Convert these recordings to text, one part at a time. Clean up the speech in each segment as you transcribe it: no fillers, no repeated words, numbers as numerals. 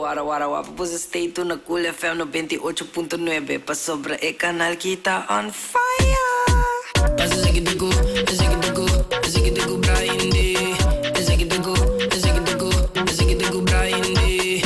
Wara wara wapa po sa stay tuned na Cool FM 98.9 pa sobra kanal kita on fire. Pasa sa gitago, Brian D. Sa gitago, Brian D.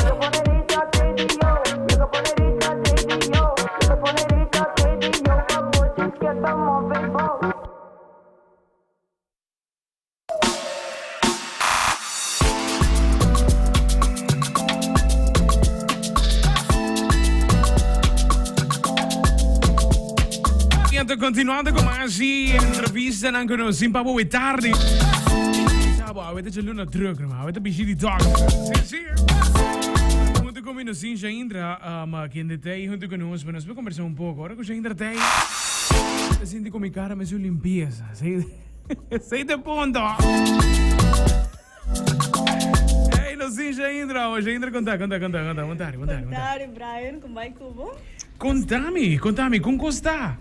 Continuando con más entrevista ng kuno Zimbabwe tarde. Sabo, avete già l'una drug, ma avete bisogno di talk. Sì. Junto con me sin Jaindrah, ma che de tei junto con nos, mas conversar un poco. Ora con Jaindrah tei. Senti come cara me su limpieza. Sei de ponto. Hey, no sin Jaindrah, conta. Contare, Brian, como vai tudo? Contami, como está?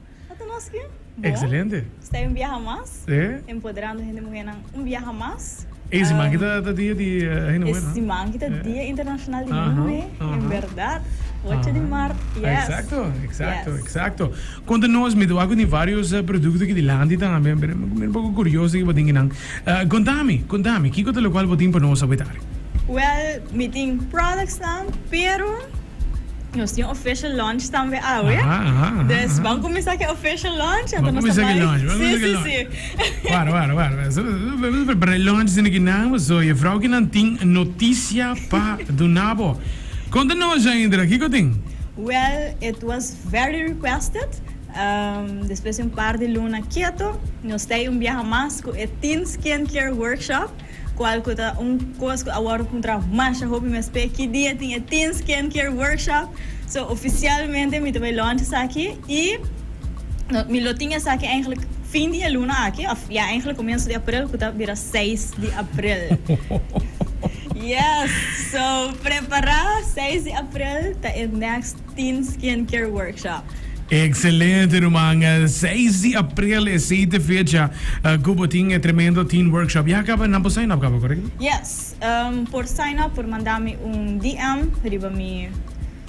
Excelente. Está em viaje más. É? Empoderando a gente mulher um viaje mais. Esse man kita dia di Hino. Esse man kita Dia Internacional de Mulher, em verdade. 8 de março. Yes. Exacto. Conta-nos, me deu de vários produtos que de lá de também, um pouco curioso que vou dizer. Contame, que coisa lo qual vou ter para nós saber. Well, meeting products lang, pero nós tínhamos official launch também hoje. Dus vamos começar com official launch. Vamos começar com launch. Sim. Vamos preparar launch aqui não, so a vrouw que não tem notícia para do nabo. Conta-nos, Jaindrah, que tem? Well, it was very requested. Depois um par de luna quieto, nós temos viaje mais com a Teen Skincare Workshop. Qual que é coisa que agora contra mais a hobby mas que dia tem a Teen Skincare Workshop. So oficialmente me também launch aqui e me lo tinha aqui eigenlijk fim de luna aqui, ja eigenlijk começo de abril, que tá vira 6 de abril. Yes, so preparar 6 de abril tá o next Teen Skincare Workshop. Excelente, Romanga. 6 de abril é 6 de fecha. Cubo tinha tremendo teen workshop. Já acaba não sign up, correto? Yes. Por sign up, por mandar-me DM, riba mi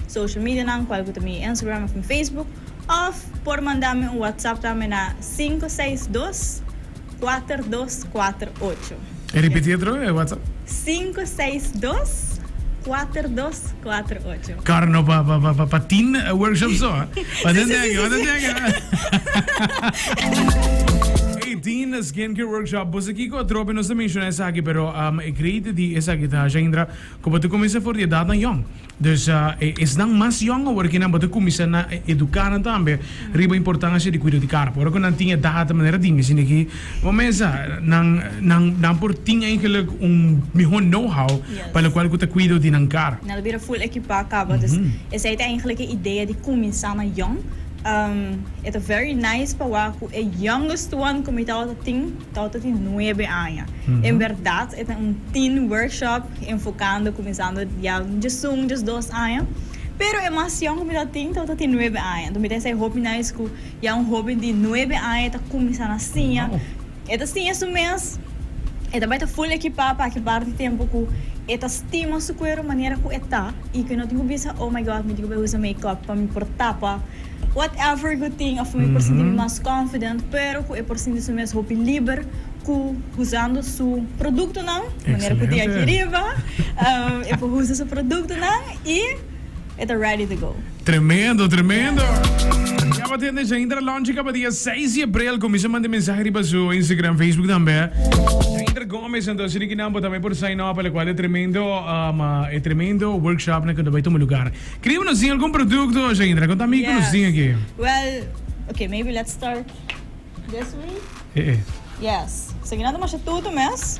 social media nang, qual ko mi Instagram ou Facebook, ou por mandar-me WhatsApp também na 562-4248. Repetir outro WhatsApp? 562-4248. Carno pa teen workshop só. Pode ser. Teen Skincare Workshop. Você aqui com a tropa não se menciona essa aqui, pero acredito de essa aqui tá Jaindrah, como tu começa for de idade young. Dus não mais young or que não você começa na educar também. Riba importância de cuidar de corpo. Ora quando tinha idade maneira tinha assim aqui, começa não por tinha eigenlijk melhor know-how para o qual você cuida de nan cara. Nou, weer full equipa acaba. Dus is het eigenlijk een idee die começar na young. Het is very nice para o youngest one como está tem 9 anos. Em verdade, é teen workshop enfocando começando já just 2 anos. Pero é mais young como tem 9 anos. Então, esse hobby nice que já hobby de 9 anos está começando assim. É assim esse mês. É também tá full equipa para que parte tempo que estima sua cuero maneira que está e que não tenho bisa oh my god me digo bem usar makeup para me portar para whatever good thing of me por sentir mais confident pero que é por sentir seu mesmo hobby livre que usando seu produto não maneira que tem aqui riba é por usar seu produto não e é ready to go. Tremendo. Já batendo Jaindrah launch para dia 6 de abril. Começa a mandar mensagem para seu Instagram, Facebook também. Jaindrah Gomez, então se liga também por sign up, para qual é tremendo workshop na que vai tomar lugar. Queríamos nos algum produto, Jaindrah? Conta-me que nos tinha aqui. Well, okay, maybe let's start this way. Yes. Seguindo mas tudo mesmo.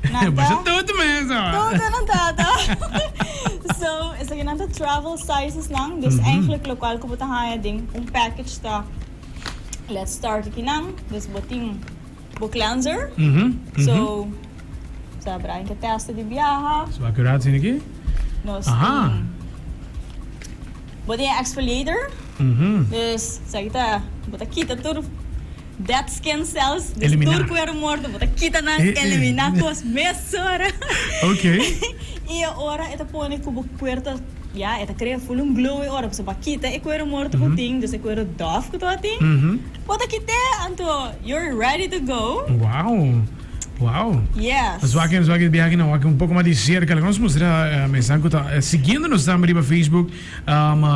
Mas tudo mesmo. Tudo nada. So, is er geen travel sizes lang. Dus eigenlijk lokaal ko butang haya ding package ta. Let's start aqui nang. Dus boting cleanser. So, sa Brian que testa de viaja. So accuraat zien aqui. Nos boting exfoliator. Dus sa kita botak kita tudo dead skin cells, dus door cuero morto, bota kita na eliminar com as mesora. Ok. E agora esta põe com o puerta, ja, esta cria full um glow e ora, você bakita, e quero morto com ting, dus ik quero dof com tua ting. Wat aqui tem, Anto, you're ready to go. Uau! Yes. Nós vamos viajar um pouco mais de cerca. Nós mostrar a mensagem que está seguindo-nos também no Facebook.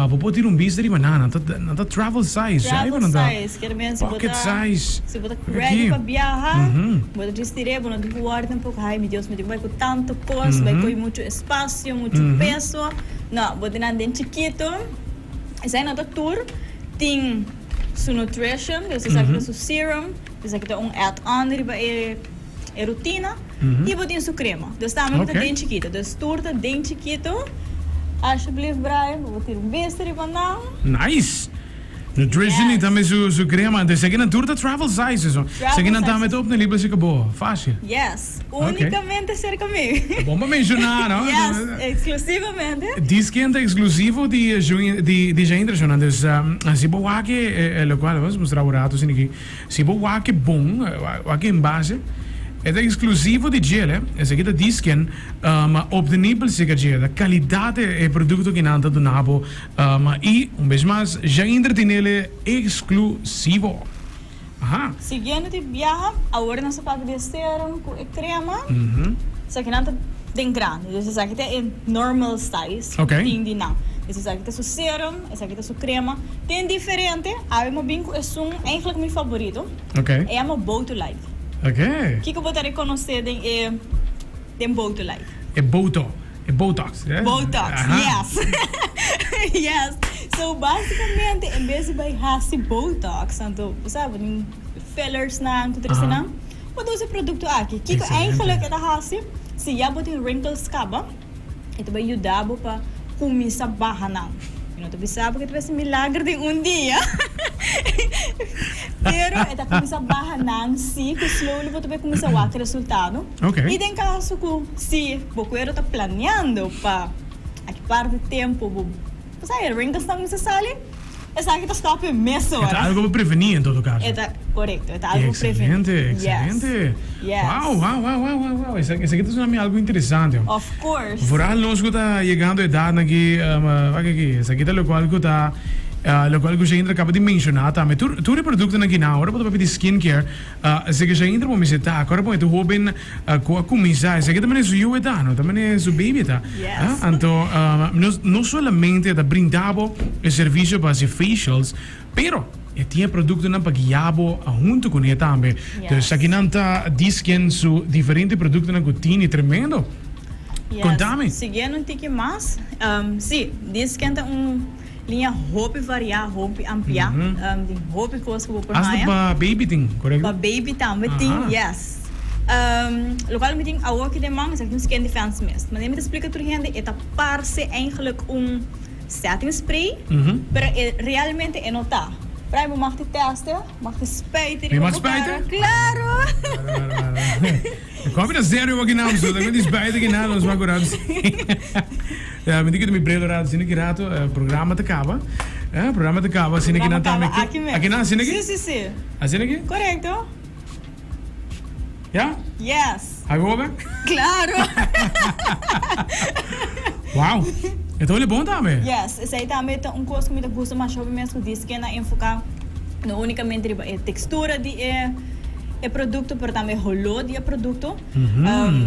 Vou pôr um bicho de banana. Não tá travel size. Travel size. Quer mesmo pocket size. Se você ready para viajar, você distrair, você não guarda um pouco. Ai, meu Deus, me digo, vai com tanto coisa, vai com muito espaço, muito peso. Não, você não tem chiquito. Esse aí não tá tour. Tem sua nutrition, você sabe que sua serum, você sabe que tem add-on é rotina e vou ter sua crema. Dus também tá bem chiquito. Dus torta bem chiquito. Alsjeblieft, Brian, vou ter beste de banana. Nice. Nutrition e também sua crema. Dus aqui na torta travel size. Aqui não tá met op na libra se acabou. Fácil. Yes. Unicamente cerca comigo. Bom para mencionar, não? Yes, exclusivamente. Diz que é exclusivo de Jaindrah Gomez. Dus se vou aqui, é o qual vamos mostrar o rato assim aqui. Se vou aqui bom, aqui em base. É exclusivo de gel, esse aqui diz que obtenível se gel, a qualidade é produto que não está do nabo e vez mais Jaindrah tem ele exclusivo. Aha. Seguindo de viaja, agora nós vamos de serum com crema. Isso aqui não tem grande, isso aqui tem normal size. Tem de não. Esse aqui tem seu serum, esse aqui tem sua crema. Tem diferente, a meu bingo é eigenlijk meu favorito. É uma bow to life. O que eu vou reconhecer de bow to life? É Botox, né? Botox, yes. Yes. So, basicamente, em vez de vai Botox, então, sabe, fillers na, tudo isso não, pode usar produto aqui. O que eu eigenlijk é hasi, se já botar wrinkles caba, itu vai ajudar para começar a barra não. Não tu sabe que tu vai ser milagre de dia. Pero esta começa a barra não se que slowly você vai começar a ver resultado. E tem caso que se você está planeando para aqui parte de tempo, você aí wrinkles não se sale. Essa aqui está stop mesmo. É algo para prevenir em todo caso. É correto, é algo para prevenir. Excelente. Uau. Isso aqui está algo interessante. Of course. Vooral nós que está chegando a idade aqui, isso aqui está o qual que está lo qual que Jaindrah acaba de mencionar também. Tu é produto aqui na hora para de skincare. Se que Jaindrah vamos dizer, agora para tu jovem começar, isso aqui também é seu etano, também é seu baby tá. Então, não somente da brindabo o serviço para os facials, pero tinha produto na para guiabo junto com ele também. Então, aqui não tá disquem su diferente produto na cotina tremendo. Contame. Seguindo um tique mais, sim, disquem tá linha roupa variar, roupa ampliar, tem roupa que você pode pôr mais. Para baby tem, correto? Para baby também tem, yes. Local me tem a work de man, is een skin defense mist. Maar neem te explica tudo gente, é parse eigenlijk setting spray, pero realmente é notar. Para eu mag te testen, mag te spuiten. Je mag spuiten? Claro! Kom je naar zero aqui não, so também despeita aqui não, nós vamos agora. Me diga que me breve rato, assim que rato, programa te acaba. Programa te acaba, assim que não tá aqui não, assim aqui? Sim. Assim aqui? Correto. Ja? Yes. Agora? Claro. Wow. Então ele é bom também. Yes, esse aí também é coisa que me gosta mais sobre mesmo diz que na enfocar não unicamente a textura de produto, mas também o rolô de produto.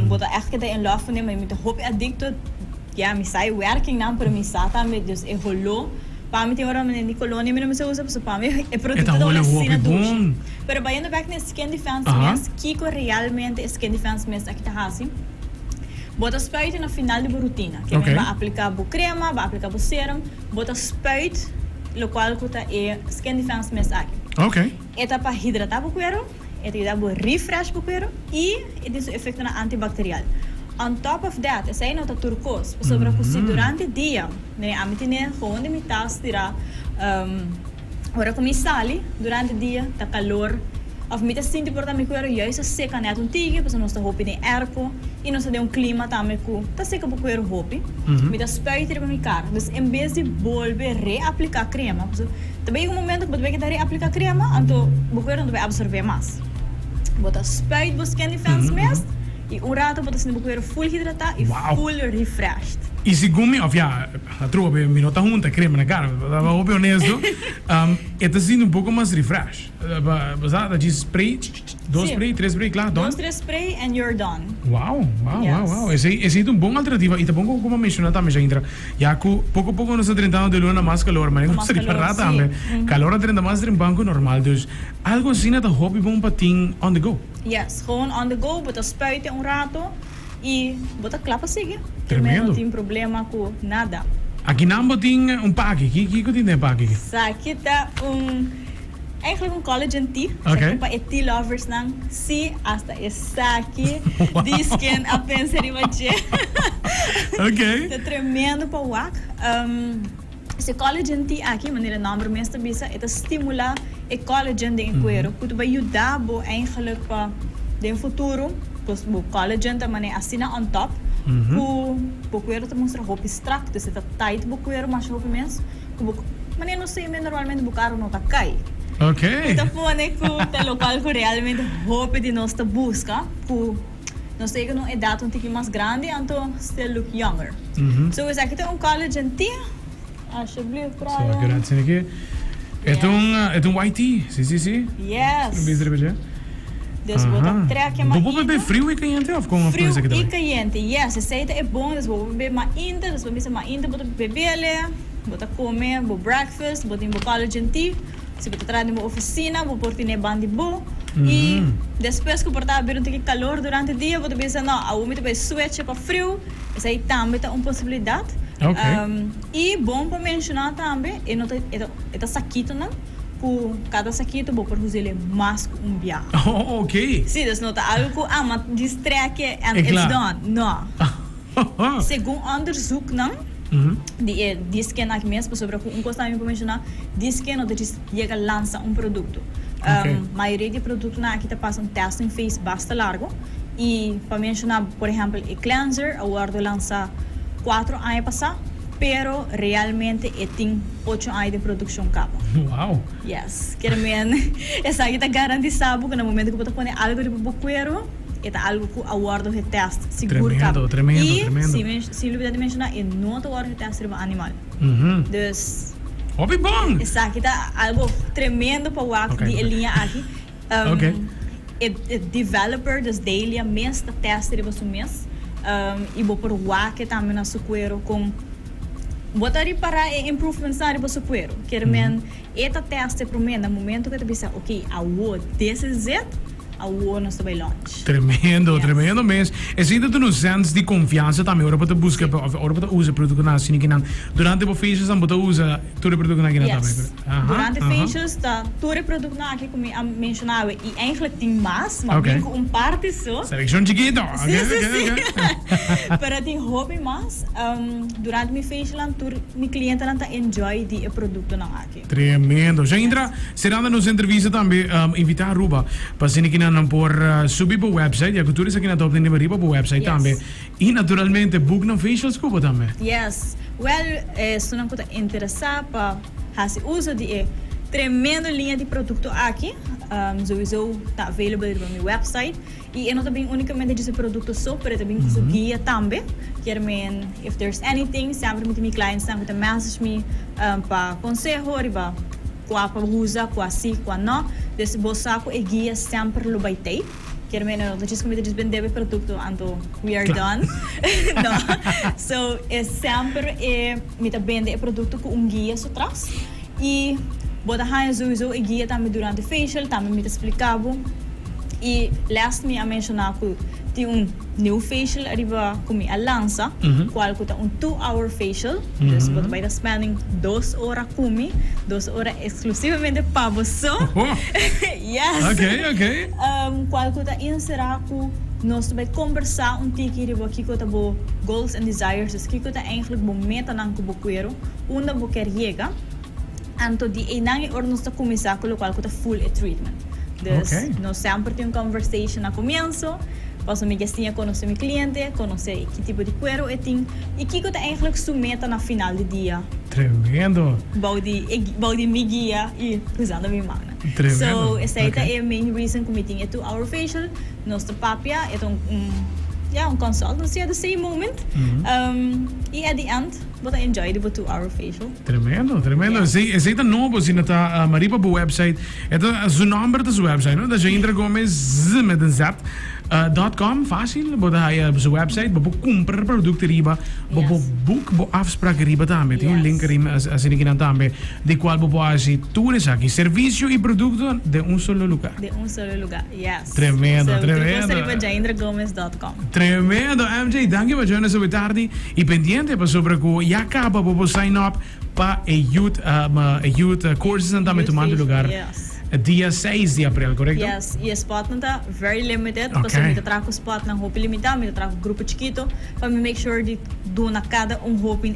Bota echt que em love van maar met hoop adicto, ja, me sai working não para me sa também dus é rolô. Para mim tem hora na colônia, mas não se usa para mim é produto da oficina dos. Pero baiando back na skin defense mist, Kiko realmente skin defense mist aqui tá assim. Bota spuit no final de rotina. Que vai aplicar a crema, vai aplicar o serum, bota spuit, lo qual é skin defense mist aqui. É para hidratar o cuero, é para refresh o cuero e tem o efeito antibacterial. On top of that, essa aí não tá turcos, sobre que durante o dia, né, a mitine onde me tá tirar, ora começar durante o dia tá calor. Of me te sinto por também que era juist seca net um tige, porque nós estamos hopi de erpo e nós temos clima também que tá seca por que hopi. Me te spuiter para minha cara. Dus em vez de volver reaplicar crema, também um momento que você vai reaplicar crema, então o cuero não vai absorver mais. Bota spuit por skin defense mist E rato bota se no cuero full hidratado e Wow. full refreshed. E se gumi, of ja, a trobe, mi nota junta, crema na cara, vou ser honesto, está sendo pouco mais refresh. Basada de spray, 2 Sim. spray, 3 spray, claro, done. 2, 3 spray and you're done. Wow. Yes. Esse é uma boa alternativa. E também como mencionou também, Jaindrah, já que pouco a pouco nós estamos tentando de luna mais calor, mas não Mais se reparar calor, também. Calor está mais em banco normal, dus algo assim é hobby bom para ting on the go. Yes, gewoon on the go, bota spuiten rato e bota klapa seguir. Tremendo. Não tem problema com nada. Aqui não boting pack, que tem pack? Sa kita eigenlijk collagen tea. Okay. Para tea lovers nang si hasta essa aqui. Disken a pensar em você. Ok. Tá tremendo para o wak. Esse collagen tea aqui, maneira nome mesmo bisa, это stimula o collagen de cuero. Que vai ajudar bo eigenlijk para de futuro, pois o collagen também é assim on top. O cuero te mostra roupa strak, dus het tight o cuero, mas roupa mesmo. Maneira não sei, normalmente o caro não tá cai. Ok. Então, que local que realmente roupa de nós tá busca, que nós sei que não é data um pouquinho mais grande, então still look younger. So, is aqui tem collagen tea. Alsjeblieft, So, Brian. aqui raad aqui. É um white tea, sim. Yes. Bezig beetje. Dus bota trekken maar Vou beber frio e quente of com frio coisa aqui e também. quente. Yes, esse é bom, dus vou beber mais ainda, dus vou beber mais ainda, bota beber, bota comer, vou breakfast, bota collagen tea. Se você trabalha em uma oficina, vou pôr em bandi bo. E depois que você abrir um pouquinho calor durante o dia, você pensa, não, a umidade vai switch para frio. Isso aí também é uma possibilidade. Ok. E bom para mencionar também, é saquito, não? Com cada saquito, vou pôr ele mais um dia. Oh, ok. Sim, dus não tá algo que mas distrekken and É it's claro. done. Não. Segundo onderzoek, não? Diz que aqui mesmo, sobre o que gostava de mencionar, diz que não chega a lançar um produto. Okay. A maioria de produtos aqui está passando testing phase bastante largo. E para mencionar, por exemplo, o cleanser, a Word lança 4 anos passar, pero realmente tem 8 anos de produção cabo. Wow. Yes, quer dizer, essa aqui está garantizado que no momento que você põe algo de buqueiro, é algo que a Word de teste seguro cabo. Tremendo. E se ele de mencionar, é não a Word de teste para animal. Dus Hobby bom. essa aqui está algo tremendo para o act de linha aqui. Ok. É developer das daily mês da teste de você mês. E vou por o act também na suqueiro com botar para improvements na riba suqueiro. Quer dizer, esta teste para mim no momento que você pensa, ok, a wo this is it. A wo nós está bem longe. Tremendo mesmo. É ainda tu no senso de confiança também. Ora para buscar, ora para usar produto na assim que não. Durante o facial também para usar todo o produto na também. Durante facials tá todo o produto na aqui como eu mencionava e eigenlijk tem mais, mas Okay. tem parte só. Seleção chiquito. Sim. Para tem hobby mais, durante meu facial meu cliente não tá enjoy de produto na aqui. Tremendo. Jaindrah, será nos entrevista também invitar a Ruba para se que não por subir para o website, a cultura aqui na top de riba para o website também. E naturalmente book na facials como também. Yes. Well, se não está interessado para fazer uso de tremendo linha de produto aqui, sowieso está available no meu website. E eu não também unicamente desse produto só, mas também desse guia também. Quer dizer, if there's anything, sempre me clientes sempre message me para conselho, riba. Qua usa, qua si, qua não. Desse bolsaco e guia sempre lo vai ter. Quer dizer, não diz como diz vender produto, então we are done. No. So, é sempre me tá vender produto com guia só atrás. E bota raio sowieso e guia também durante o facial, também me tá explicado. E last me a mencionar que tem new facial arriba como a lança, qual que tá 2-hour facial. Dus bota vai spending 2 horas comigo, 2 horas exclusivamente para você. Yes. Ok. Qual que tá inserar que nós vai conversar tiki arriba que tá bo goals and desires, dus que tá eigenlijk bo meta nang kubo quero, onda bo quer chega. Anto di enang ornos tá começar com o qual que tá full treatment. Dus nós sempre temos conversation na começo, posso me gestinha conhecer meu cliente, conhecer que tipo de cuero é tem e que está eigenlijk sua meta na final do dia. Tremendo. Baudi me guia e usando minha mão. Tremendo. So essa é a main reason que me tinha 2-hour facial. Nossa papia é consultancy at the same moment. E at the end, but I enjoyed the 2-hour facial. Tremendo. Esse é novo, assim, na maripa bo website. É o nome da website, não? Da Jaindrah Gomez met een Z. .com, fácil, bo da sua website, bo comprar produto riba, bo book, bo afspraak riba também. Tem link riba, assim que não também, de qual bo pode tudo isso aqui, serviço e produto de solo lugar. Yes. Tremendo. Riba jaindrahgomez.com. Tremendo, MJ, danke por joining us so tarde e pendiente para sobre que já acaba bo sign up para youth courses and também tomando lugar. Yes. Dia 6 de abril, correto? Yes, e spot na ta very limited. Kasi may tatraco spot ng hopi limitado, may tatraco grupo chiquito, para make sure di doon na cada hoping